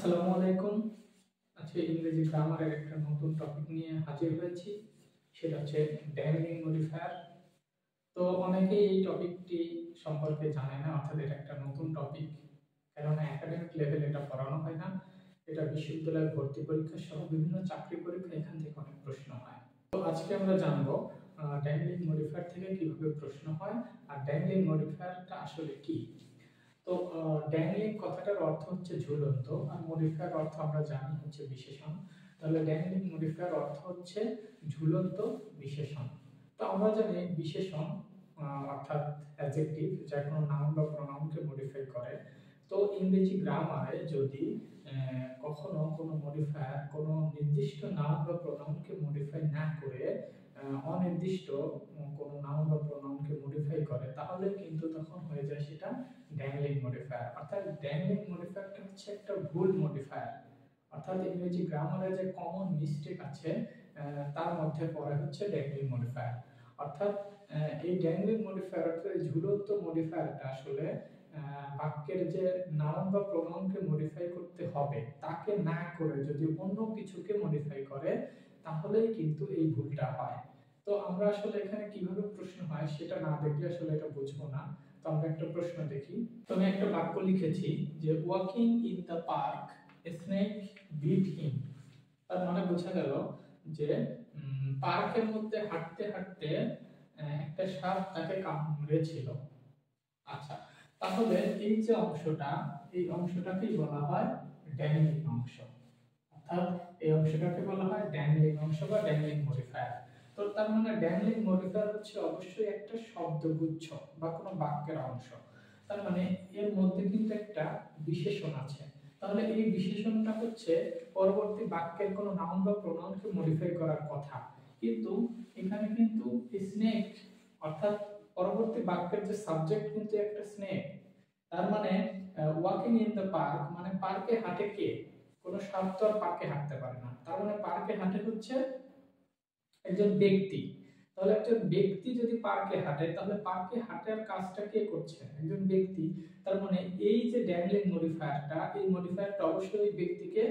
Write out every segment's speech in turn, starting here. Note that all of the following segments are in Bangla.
আসসালামু আলাইকুম। আজকে ইংরেজি গ্রামারের একটা নতুন টপিক নিয়ে হাজির হয়েছি, সেটা হচ্ছে ড্যাংলিং মডিফায়ার। তো অনেকেই এই টপিকটি সম্পর্কে জানে না, অর্থাৎ এটা একটা নতুন টপিক, কেননা একাডেমিক লেভেলে এটা পড়ানো হয় না। এটা বিশ্ববিদ্যালয়ের ভর্তি পরীক্ষা সহ বিভিন্ন চাকরি পরীক্ষা এখান থেকে অনেক প্রশ্ন হয়। তো আজকে আমরা জানবো ড্যাংলিং মডিফায়ার থেকে কিভাবে প্রশ্ন হয় আর ড্যাংলিং মডিফায়ারটা আসলে কি। তো ড্যাংলিং কথাটার অর্থ হচ্ছে ঝুলন্ত, আর মডিফায়ার অর্থ আমরা জানি হচ্ছে বিশেষণ। তাহলে ড্যাংলিং মডিফায়ার অর্থ হচ্ছে ঝুলন্ত বিশেষণ। তো আমরা জানি বিশেষণ অর্থাৎ অ্যাডজেক্টিভ যা কোনো নাউন বা প্রোনাউনকে মডিফাই করে। তো ইংরেজি গ্রামারে যদি কখনো কোনো মডিফায়ার কোনো নির্দিষ্ট নাউন বা প্রোনাউনকে মডিফাই না করে অনির্দিষ্ট কোনো নাউন বা প্রোনাউনকে মডিফাই করে, তাহলে কিন্তু তখন হয়ে যায় সেটা ড্যাংলিং মডিফায়ার। অর্থাৎ ড্যাংলিং মডিফায়ারটা হচ্ছে একটা ভুল মডিফায়ার। অর্থাৎ ইংরেজি গ্রামারে যে কমন মিস্টেক আছে তার মধ্যে পড়ে হচ্ছে ড্যাংলিং মডিফায়ার। অর্থাৎ এই ড্যাংলিং মডিফায়ার অর্থাৎ ঝুলন্ত মডিফায়ারটা আসলে বাক্যের যে নাউন বা প্রোনাউনকে মডিফাই করতে হবে তাকে না করে যদি অন্য কিছুকে মডিফাই করে, তাহলেই কিন্তু এই ভুলটা হয়। তো আমরা আসলে এখানে কিভাবে প্রশ্ন হয় সেটা না দেখলে আসলে এটা বুঝবো না। তো আমরা একটা প্রশ্ন দেখি। তো আমি একটা বাক্য লিখেছি যে walking in the park snake bit him. তার মানে বোঝা গেল যে পার্কের মধ্যে হাঁটতে হাঁটতে একটা সাপ তাকে কামড়েছিল। আচ্ছা, তাহলে এই যে অংশটা, এই অংশটাকেই বলা হয় ড্যাংলিং অংশ। অর্থাৎ এই অংশটাকে বলা হয় ড্যাংলিং অংশ বা ড্যাংলিং মডিফায়ার। তো তার মানে ড্যাংলিং মডিফায়ার হচ্ছে অবশ্যই একটা শব্দগুচ্ছ বা কোনো বাক্যের অংশ। তার মানে এর মধ্যে কিন্তু একটা বিশেষণ আছে। তাহলে এই বিশেষণটা হচ্ছে পরবর্তী বাক্যের কোনো নাউন বা প্রোনাউনকে মডিফাই করার কথা, কিন্তু এখানে কিন্তু স্নেক অর্থাৎ পরবর্তী বাক্যের যে সাবজেক্ট কিন্তু একটা স্নেক। তার মানে ওয়াকিং ইন দ্য পার্ক মানে পার্কে হাঁটে কে? কোন সাপ তো আর পার্কে হাঁটতে পারে না। তার মানে পার্কে হাঁটে হচ্ছে একজন ব্যক্তি। তাহলে একজন ব্যক্তি যদি পার্কে হাঁটে, তাহলে পার্কে হাঁটার কাজটা কে করছে? একজন ব্যক্তি। তার মানে এই যে ড্যাংলিং মডিফায়ারটা, এই মডিফায়ারটা অবশ্যই ওই ব্যক্তিকে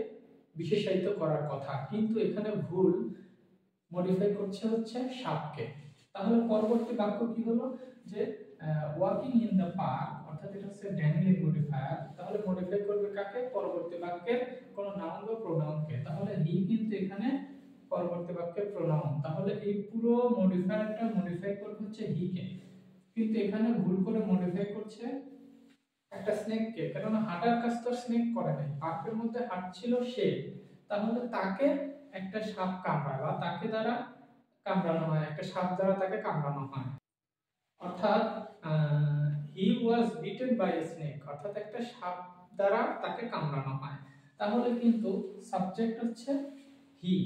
বিশেষায়িত করার কথা, কিন্তু এখানে ভুল মডিফাই করছে হচ্ছে সাপকে। তাহলে পরবর্তী বাক্য কি হলো যে ওয়াকিং ইন দ্য পার্ক, অর্থাৎ এটা হচ্ছে ড্যাংলিং মডিফায়ার। তাহলে মডিফাই করবে কাকে? পরবর্তী বাক্যের কোন নাউন বা প্রোনাউনকে। তাহলে হি কিন্তু এখানে পরবর্তী বাক্যের প্রোনাউন। তাহলে এই পুরো মডিফায়ারটা মডিফাই করবে হচ্ছে হি কে, কিন্তু এখানে ভুল করে মডিফাই করছে একটা স্নেককে। কারণ হাঁটার কাজ তো স্নেক করে নাই, পার্কের মধ্যে হাঁটছিল সে। তাহলে তাকে একটা সাপ কামড়ায় বা তাকে দ্বারা কামড়ানো হয়, একটা সাপ দ্বারা তাকে কামড়ানো হয়। অর্থাৎ হি ওয়াজ বিটেন বাই এ স্নেক, অর্থাৎ একটা সাপ দ্বারা তাকে কামড়ানো হয়। তাহলে কিন্তু সাবজেক্ট হচ্ছে হি।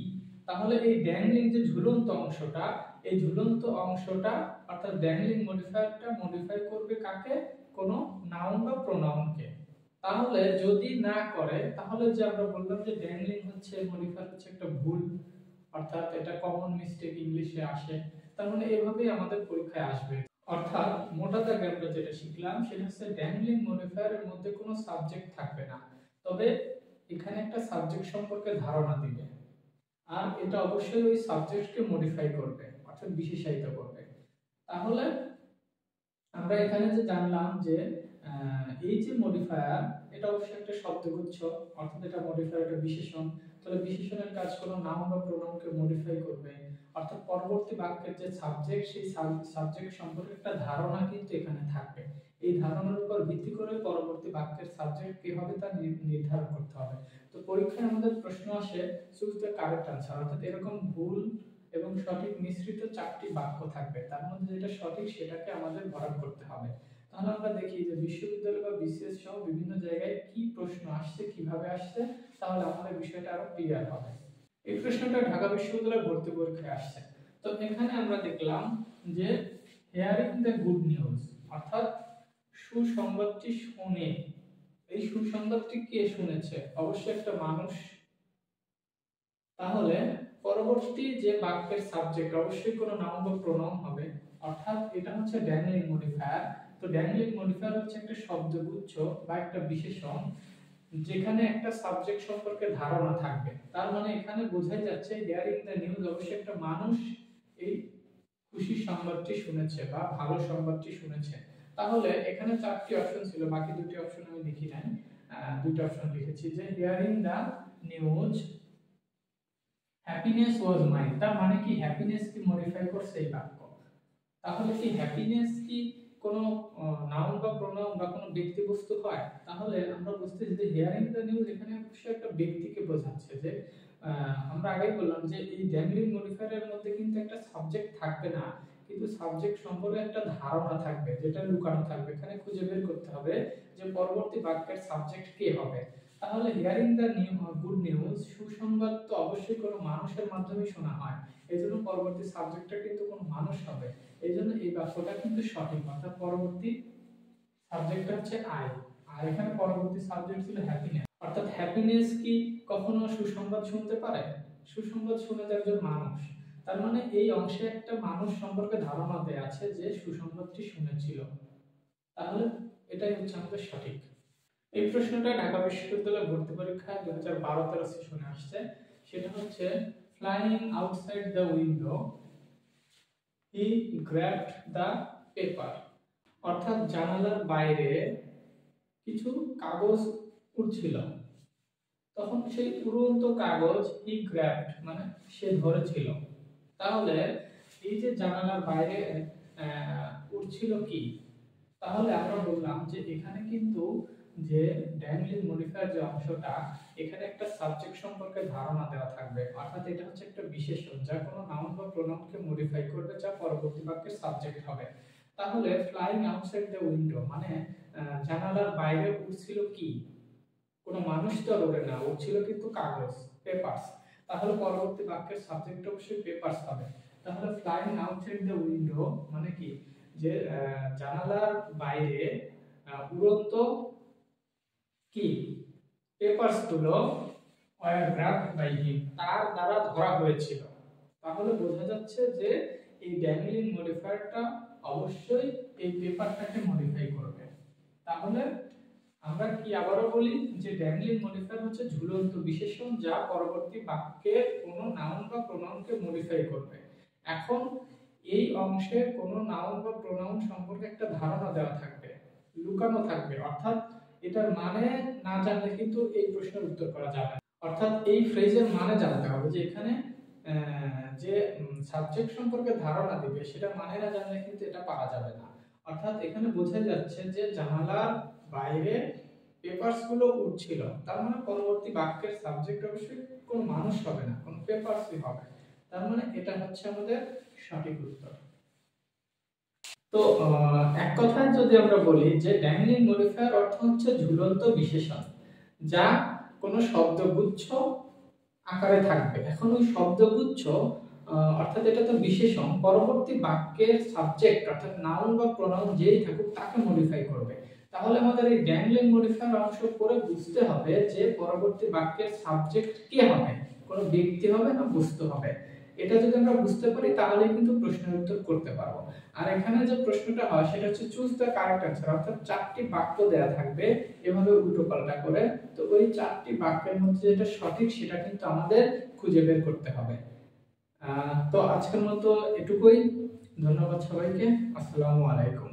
তাহলে এই ড্যাংলিং যে ঝুলন্ত অংশটা, এই ঝুলন্ত অংশটা অর্থাৎ ড্যাংলিং মডিফায়ারটা মডিফাই করবে কাকে? কোনো নাউন বা প্রোনাউনকে। তাহলে যদি না করে, তাহলে যে আমরা বললাম যে ড্যাংলিং হচ্ছে মডিফায়ার হচ্ছে একটা ভুল, অর্থাৎ এটা কমন মিস্টেক ইংলিশে আসে। তার মানে এভাবেই আমাদের পরীক্ষায় আসবে। অর্থাৎ মোটা দাগে আমরা যেটা শিখলাম সেটা হচ্ছে ড্যাংলিং মডিফায়ারের মধ্যে কোনো সাবজেক্ট থাকবে না, তবে এখানে একটা সাবজেক্ট সম্পর্কে ধারণা দিবে, আর এটা অবশ্যই ওই সাবজেক্টকে মডিফাই করবে অর্থাৎ বিশেষায়িত করবে। তাহলে আমরা এখানে যে জানলাম যে এই যে মডিফায়ার, এটা অবশ্যই একটা শব্দগুচ্ছ, অর্থাৎ এটা মডিফায়ার একটা বিশেষণ। তাহলে বিশেষণের কাজ কোনো নাউন বা প্রোনাউনকে মডিফাই করবে, অর্থাৎ পরবর্তী বাক্যের যে সাবজেক্ট, সেই সাবজেক্ট সম্পর্কে একটা ধারণা কিন্তু এখানে থাকবে। এই ধারণার উপর ভিত্তি করে পরবর্তী বাক্যের সাবজেক্ট কি হবে তা নির্ধারণ করতে হবে। তো পরীক্ষায় আমাদের প্রশ্ন আসে চুজ দ্য কারেক্ট আনসার, অর্থাৎ এরকম ভুল এবং সঠিক মিশ্রিত চারটি বাক্য থাকবে, তার মধ্যে যেটা সঠিক সেটাকে আমাদের ভরাট করতে হবে। তাহলে আমরা দেখি যে বিশ্ববিদ্যালয় বা বিসিএস সহ বিভিন্ন জায়গায় কি প্রশ্ন আসছে, কিভাবে আসছে, তাহলে আমাদের বিষয়টা আরো ক্লিয়ার হবে। এই প্রশ্নটা ঢাকা বিশ্ববিদ্যালয়ের ভর্তি পরীক্ষায় আসছে। তো এখানে আমরা দেখলাম যে হিয়ারিং দ্য গুড নিউজ, অর্থাৎ সুসংবাদটি শুনে। এই সুসংবাদটি কে শুনেছে? অবশ্যই একটা মানুষ। তাহলে পরবর্তী যে বাক্যের সাবজেক্ট অবশ্যই কোনো নাউন বা প্রোনাউন হবে, অর্থাৎ এটা হচ্ছে ড্যাংলিং মডিফায়ার। তো ড্যাংলিং মডিফায়ার হচ্ছে একটা শব্দগুচ্ছ বা একটা বিশেষণ যেখানে একটা সাবজেক্ট সম্পর্কে ধারণা থাকবে। তার মানে এখানে বোঝাই যাচ্ছে হিয়ারিং দ্য নিউজ অবশ্যই একটা মানুষ এই খুশির সংবাদটি শুনেছে বা ভালো সংবাদটি শুনেছে। তাহলে এখানে চারটি অপশন ছিল, বাকি দুটি অপশন আমি লিখি নাই, দুটো অপশন লিখেছি যে hearing the news happiness was mine. তার মানে কি হ্যাপিনেস কি মডিফাই করছে এই বাক্য? তাহলে কি হ্যাপিনেস কি কোনো নাউন বা প্রোনাউন বা কোনো ব্যক্তি বস্তু হয়? তাহলে আমরা বুঝতেছি যে হিয়ারিং দ্য নিউজ এখানে অবশ্যই একটা ব্যক্তিকে বোঝাচ্ছে। যে আমরা আগেই বললাম যে এই ড্যাংলিং মডিফায়ারের মধ্যে কিন্তু একটা সাবজেক্ট থাকবে না, কিন্তু সাবজেক্ট সম্পর্কে একটা ধারণা থাকবে যেটা লুকানো থাকবে। এখানে খুঁজে বের করতে হবে যে পরবর্তী বাক্যের সাবজেক্ট কে হবে। তাহলে হিয়ারিং দ্য গুড নিউজ, সুসংবাদ তো অবশ্যই কোনো মানুষের মাধ্যমে শোনা হয়, এজন্য পরবর্তী সাবজেক্টটা কিন্তু কোনো মানুষ হবে। এইজন্য এই বাক্যটা কিন্তু সঠিক, অর্থাৎ পরবর্তী সাবজেক্টটা হচ্ছে আই, আর এখানে পরবর্তী সাবজেক্ট ছিল হ্যাপিনেস। অর্থাৎ হ্যাপিনেস কি কখনো সুসংবাদ শুনতে পারে? সুসংবাদ শুনে একজন মানুষ, তার মানে এই অংশে একটা মানুষ সম্পর্কে ধারণা দেয়া আছে যে সুসংবাদটি শুনেছিল। তাহলে এটাই হচ্ছে আমাদের সঠিক। এই প্রশ্নটা ঢাকা বিশ্ববিদ্যালয় ভর্তি পরীক্ষায় 2012-13 সেশনে আসছে। সেটা হচ্ছে flying outside the window he grabbed the paper. অর্থাৎ জানালার বাইরে কিছু কাগজ উড়ছিল, তখন সেই উড়ন্ত কাগজ হি গ্র্যাবড মানে সে ধরেছিল। তাহলে এই যে জানালার বাইরে উড়ছিল কি, তাহলে আমরা বললাম যে এখানে কিন্তু যে ড্যাংলিং মডিফায়ার যে অংশটা, এখানে একটা সাবজেক্ট সম্পর্কে ধারণা দেওয়া থাকবে। অর্থাৎ এটা হচ্ছে একটা বিশেষণ যা কোনো নাউন বা প্রোনাউনকে মডিফাই করবে, যা পরবর্তী বাক্যের সাবজেক্ট হবে। তাহলে ফ্লাইং আউটসাইড দ্য উইন্ডো মানে জানালার বাইরে উড়ছিল কি? কোনো মানুষ তো ওড়ে না, উড়ছিল কিন্তু কাগজ, পেপারস। তাহলে পরবর্তী বাক্যের সাবজেক্ট অবশ্যই পেপারস হবে। তাহলে ফ্লাইং আউটসাইড দ্য উইন্ডো মানে কি, যে জানালার বাইরে উড়ন্ত কি পেপারস গুলো ওয়্যার গ্রাবড বাই হিম, তার দ্বারা ধরা হয়েছিল। তাহলে বোঝা যাচ্ছে যে এই ড্যাংলিং মডিফায়ারটা অবশ্যই এই পেপারটাকে মডিফাই করবে। তাহলে আমরা কি আবারও বলি যে ড্যাংলিং মডিফায়ার হচ্ছে ঝুলন্ত বিশেষণ যা পরবর্তী বাক্যে কোনো নাউন বা প্রোনাউনকে মডিফাই করবে। এখন এই অংশে কোনো নাউন বা প্রোনাউন সম্পর্কে একটা ধারণা দেওয়া থাকবে, লুকানো থাকবে। অর্থাৎ এটার মানে না জানলে কিন্তু এই প্রশ্নের উত্তর করা যাবে না। অর্থাৎ এই ফ্রেজের মানে জানতে হবে, যে এখানে যে সাবজেক্ট সম্পর্কে ধারণা দিবে সেটা মানে না জানলে কিন্তু এটা পারা যাবে না। অর্থাৎ এখানে বোঝা যাচ্ছে যে জানালার বাইরে পেপারস গুলো উঠছিল, তার মানে পরবর্তী বাক্যের সাবজেক্ট অবশ্যই কোনো মানুষ হবে না, কোনো পেপারসই হবে। তার মানে এটা হচ্ছে আমাদের সঠিক উত্তর। তো এক কথায় যদি আমরা বলি যে ড্যাংলিং মডিফায়ার অর্থ হচ্ছে ঝুলন্ত বিশেষণ যা কোনো শব্দগুচ্ছ আকারে থাকবে। এখন ওই শব্দগুচ্ছ অর্থাৎ এটা তো বিশেষণ, পরবর্তী বাক্যের সাবজেক্ট অর্থাৎ নাউন বা প্রোনাউন যেই থাকুক তাকে মডিফাই করবে। তাহলে আমাদের এই ড্যাংলিং মডিফায়ার অংশ পড়ে বুঝতে হবে যে পরবর্তী বাক্যের সাবজেক্ট কে হবে, কোনো ব্যক্তি হবে না বস্তু হবে। এটা যদি আমরা বুঝতে পারি তাহলে কিন্তু প্রশ্নের উত্তর করতে পারবো। আর এখানে যে প্রশ্নটা হয় সেটা হচ্ছে চুজ দ্য কারেক্ট অ্যানসার, অর্থাৎ চারটি বাক্য দেয়া থাকবে এভাবে উল্টো পাল্টা করে। তো ওই চারটি বাক্যের মধ্যে যেটা সঠিক সেটা কিন্তু আমাদের খুঁজে বের করতে হবে। তো আজকের মতো এটুকুই। ধন্যবাদ সবাইকে। আসসালামু আলাইকুম।